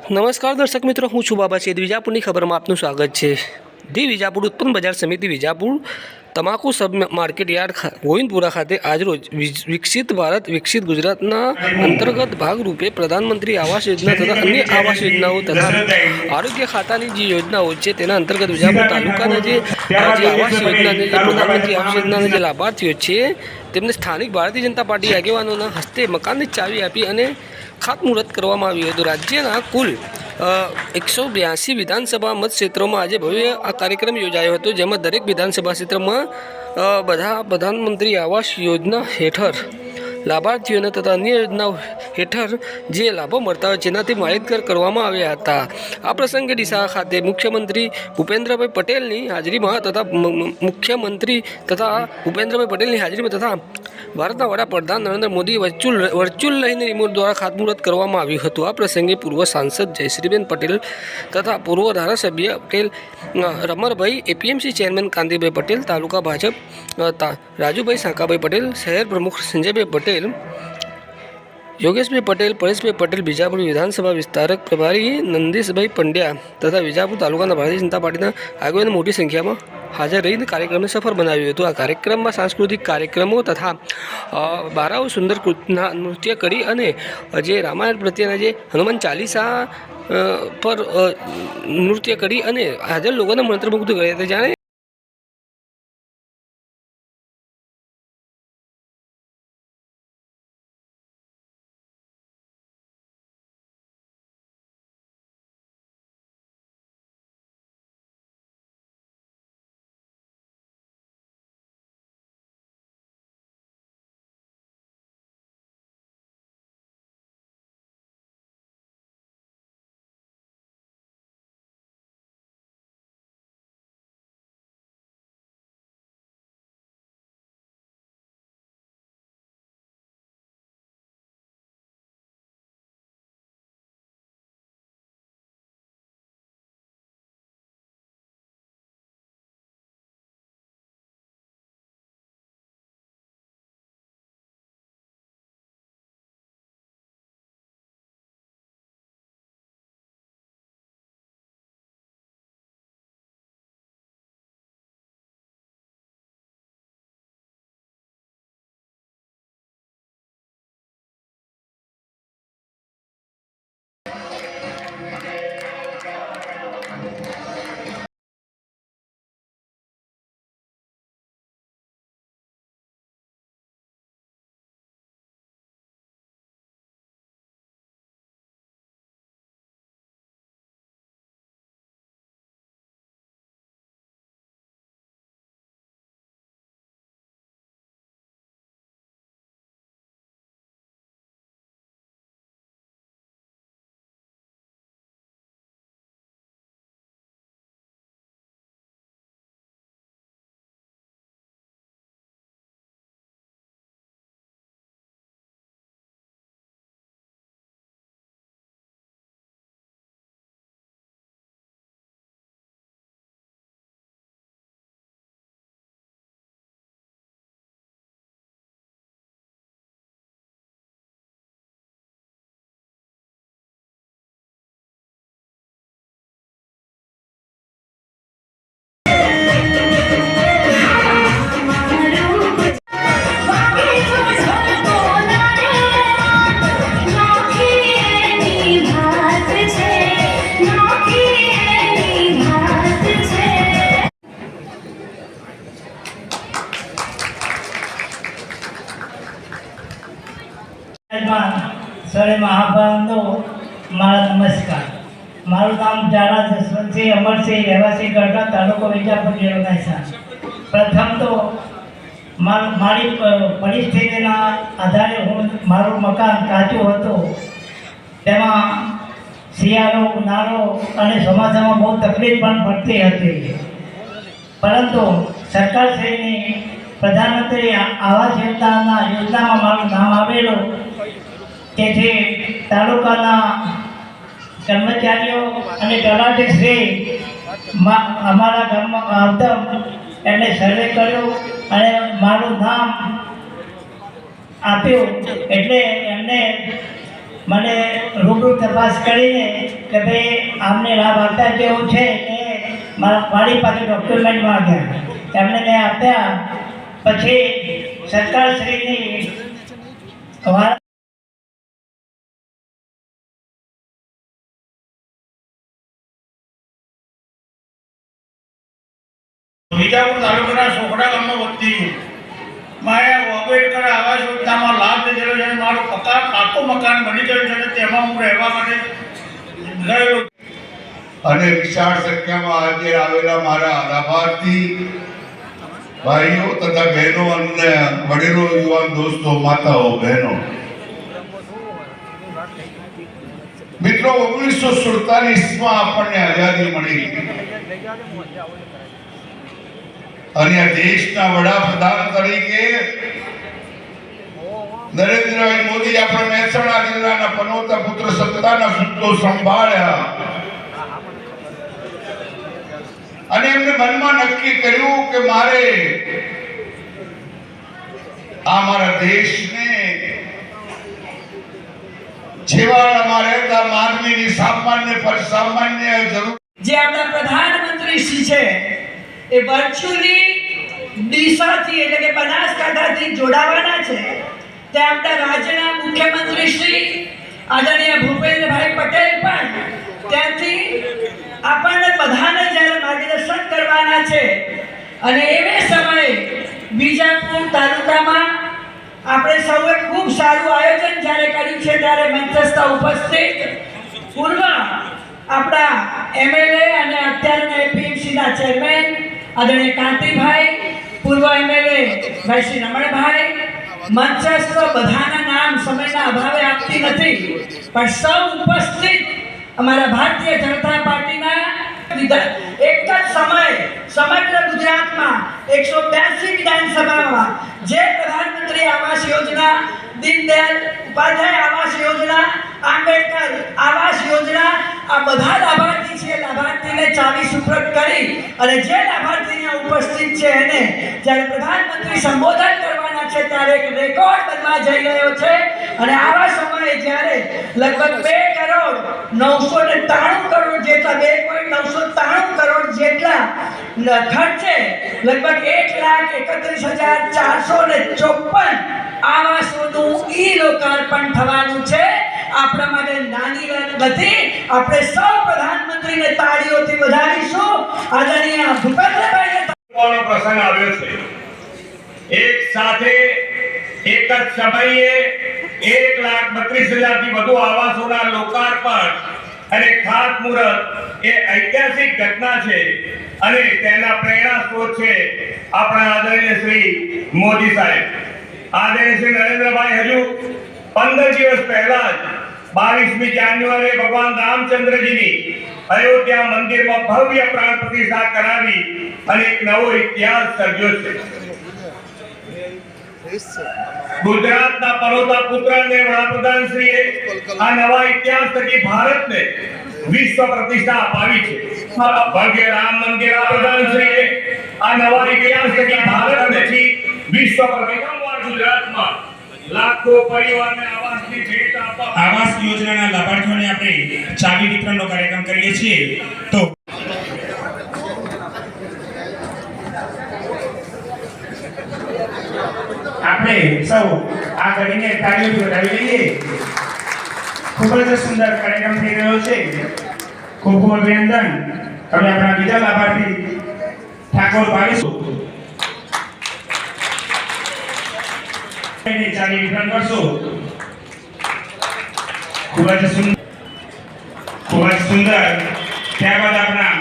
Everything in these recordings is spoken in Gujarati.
નમસ્કાર દર્શક મિત્રો, હું છું બાબા છે વિજાપુરની ખબરમાં આપનું સ્વાગત છે। ધી વિજાપુર ઉત્પન્ન બજાર સમિતિ વિજાપુર તમાકુ સબ માર્કેટ યાર્ડ ગોવિંદપુરા ખાતે આજરોજ વિકસિત ભારત વિકસિત ગુજરાતના અંતર્ગત ભાગરૂપે પ્રધાનમંત્રી આવાસ યોજના તથા અન્ય આવાસ યોજનાઓ તથા આરોગ્ય ખાતાની જે યોજનાઓ છે તેના અંતર્ગત વિજાપુર તાલુકાના જે આવાસ યોજનાને જે પ્રધાનમંત્રી આવાસ યોજનાના જે લાભાર્થીઓ છે તેમને સ્થાનિક ભારતીય જનતા પાર્ટી આગેવાનોના હસ્તે મકાનની ચાવી આપી અને ખાતમુહૂર્ત કરવામાં આવ્યું હતું। રાજ્યના કુલ 182 વિધાનસભા મતક્ષેત્રોમાં આજે ભવ્ય આ કાર્યક્રમ યોજાયો હતો, જેમાં દરેક વિધાનસભા ક્ષેત્રમાં બધા પ્રધાનમંત્રી આવાસ યોજના હેઠળ લાભાર્થીઓને તથા અન્ય યોજનાઓ હેઠળ જે લાભો મળતા હોય જેનાથી માહિતગાર કરવામાં આવ્યા હતા। આ પ્રસંગે ડીસા ખાતે મુખ્યમંત્રી ભૂપેન્દ્રભાઈ પટેલની હાજરીમાં તથા ભારતના વડાપ્રધાન નરેન્દ્ર મોદી વર્ચ્યુઅલ લઈને રિમોટ દ્વારા ખાતમુહૂર્ત કરવામાં આવ્યું હતું। આ પ્રસંગે પૂર્વ સાંસદ જયશ્રીબેન પટેલ તથા પૂર્વ ધારાસભ્ય પટેલ રમરભાઈ, એપીએમસી ચેરમેન કાંતિભાઈ પટેલ, તાલુકા ભાજપ રાજુભાઈ સાંકાભાઈ પટેલ, શહેર પ્રમુખ સંજયભાઈ પટેલ, યોગેશભાઈ પટેલ, પરેશભાઈ પટેલ, વિજાપુર વિધાનસભા વિસ્તારક પ્રભારી નંદીશભાઈ પંડ્યા તથા વિજાપુર તાલુકાના ભારતીય જનતા પાર્ટીના આગેવાનો મોટી સંખ્યામાં હાજર રહીને કાર્યક્રમને સફળ બનાવ્યું હતું। આ કાર્યક્રમમાં સાંસ્કૃતિક કાર્યક્રમો તથા બારાઓ સુંદર નૃત્ય કરી અને જે રામાયણ પ્રત્યેના જે હનુમાન ચાલીસા પર નૃત્ય કરી અને હાજર લોકોને મંત્રમુગ્ધ કર્યા હતા। જાણે સરે મહાભારતનો મારા નમસ્કાર। મારું નામ જાડા જસવંતસિંહ અમરસિંહ, રહેવાસી ગઢડા, તાલુકો વિજાપુર જિલ્લો મહેસાણા। પ્રથમ તો મારી પરિસ્થિતિના આધારે મારું મકાન કાચું હતું, તેમાં શિયાળો, ઉનાળો અને ચોમાસામાં બહુ તકલીફ પણ પડતી હતી, પરંતુ સરકારશ્રીની પ્રધાનમંત્રી આવાસ યોજનામાં મારું નામ આવેલું, તેથી તાલુકાના કર્મચારીઓ અને તલાટીશ્રી અમારા ગામમાં આવતા એટલે સર્વે કર્યો અને મારું નામ આપ્યું, એટલે એમને મને રૂબરૂ તપાસ કરીને કે ભાઈ આમને લાભ આપતા જેવું છે કે મારી પાસે ડોક્યુમેન્ટ માંગ્યા, એમને મેં આપ્યા. પછી સરકારશ્રીની વિજાપુર તાલુકાના સોખડા ગામમાં વતની છું. મારે આંબેડકર આવાસ યોજનામાં લાભ લીધેલો છે. મારું પાકું મકાન બની ગયું છે અને તેમાં હું રહેવા માટે ગયેલો. અને વિશાળ સંખ્યામાં હાજર આવેલા મારા લાભાર્થી ભાઈઓ તથા બહેનો અને વડીલો, યુવાન દોસ્તો, માતાઓ, બહેનો, મિત્રો, 1947માં આપણને આઝાદી મળી અને આ દેશના વડાપ્રધાન તરીકે નરેન્દ્રભાઈ મોદી આપણે મહેસાણા જિલ્લાના પનોતા પુત્ર સત્તાના સૂત્રો સંભાળ્યા અને એમને મનમાં નક્કી કર્યું કે મારે આ મારા દેશને છેવાડામાં રહેતા માનવીની સામાન્ય પર સામાન્ય જરૂર. જે આપણા પ્રધાનમંત્રી શ્રી છે એ વર્ચ્યુઅલી ડીસાથી એટલે કે બનાસકાંઠાથી જોડાવાના છે. તે આપણા રાજ્યના મુખ્યમંત્રી શ્રી આદરણીય ભૂપેન્દ્રભાઈ પટેલ પણ ત્યાંથી આપણને બધાને જ્યારે માર્ગદર્શન કરવાના છે. અને એવે સમયે વિજાપુર તાલુકામાં આપણે સૌએ ખૂબ સારું આયોજન જ્યારે કર્યું છે ત્યારે મંચસ્થ ઉપસ્થિત પૂર્વ આપણા એમએલએ અને અત્યારના એપીએમસીના ચેરમેન આદરણીય કાંતિભાઈ, પૂર્વ એમએલએ ભાઈ શ્રી રમણભાઈ, મંચસ્થ બધાના નામ સમયના અભાવે આપતી નથી, પણ સૌ ઉપસ્થિત અમારા ભારતીય જનતા પાર્ટીના એક જ સમયે સમગ્ર ગુજરાતમાં 182 વિધાનસભામાં જે પ્રધાનમંત્રી આવાસ યોજના, દીનદયાળ ઉપાધ્યાય આવાસ યોજના, આંબેડકર આવાસ યોજના, આ બધા લાભાર્થી છે. લાભાર્થીને ચાવી સુપ્રત કરી અને જે લાભાર્થીને ઉપસ્થિત છે એને જ્યારે પ્રધાનમંત્રી સંબોધન કરવાના છે ત્યારે એક રેકોર્ડ બનવા જઈ રહ્યો છે. અને આવા સમયે જ્યારે લગભગ 2,993 કરોડ જેટલા 2,993 કરોડ જેટલા ખર્ચે લગભગ 1,31,454 આવાસોનું લોકાર્પણ થવાનું છે. આપણા માટે નાની વાત નથી. આપણે સૌ પ્રધાનમંત્રીને તાળીઓથી વધાવીશું. આદરણીય ભૂપેન્દ્રભાઈને પ્રસંગ આવ્યો છે. એક સાથે એક જ સમયે 1,32,000 થી વધુ આવાસોના લોકાર્પણ અને ખાતમુહૂર્ત એ ઐતિહાસિક ઘટના છે અને તેના પ્રેરણા સ્ત્રોત છે આપણા આદરણીય શ્રી મોદી સાહેબ. આદરણીય શ્રી નરેન્દ્રભાઈ હજુ 15 દિવસ પહેલા જ 22મી જાન્યુઆરીએ ભગવાન રામચંદ્રજીની અયોધ્યા મંદિરમાં ભવ્ય પ્રાણ પ્રતિષ્ઠા કરાવી અને એક નવો ઇતિહાસ સર્જ્યો છે. ગુજરાતના પનોતા પુત્ર અને વડાપ્રધાન શ્રીએ આ નવા ઇતિહાસ થકી ભારતને વિશ્વ પ્રતિષ્ઠા અપાવી છે. ભવ્ય રામ મંદિર પ્રધાન શ્રીએ આ નવા ઇતિહાસ થકી ભારતને વિશ્વ પ્રથમવાર ગુજરાતમાં લાખો પરિવારને આવાસની ભેટ આપવા આવાસ યોજનાના લાભાર્થીઓને આપણે ચાવી વિતરણનો કાર્યક્રમ કરીએ છીએ. તો આપણે સૌ આ કરીને તાળીઓ વધાવી લઈએ. ખૂબ જ સુંદર કાર્યક્રમ થઈ રહ્યો છે. ખૂબ ખૂબ અભિનંદન. હવે આપણા બીજા લાભાર્થી ઠાકોર ભાવેશુ ચાલી વિતરણ કરશો. ખૂબ જ સુંદર. ત્યારબાદ આપણા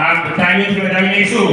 આ તાળીઓથી વધાવી લઈશું.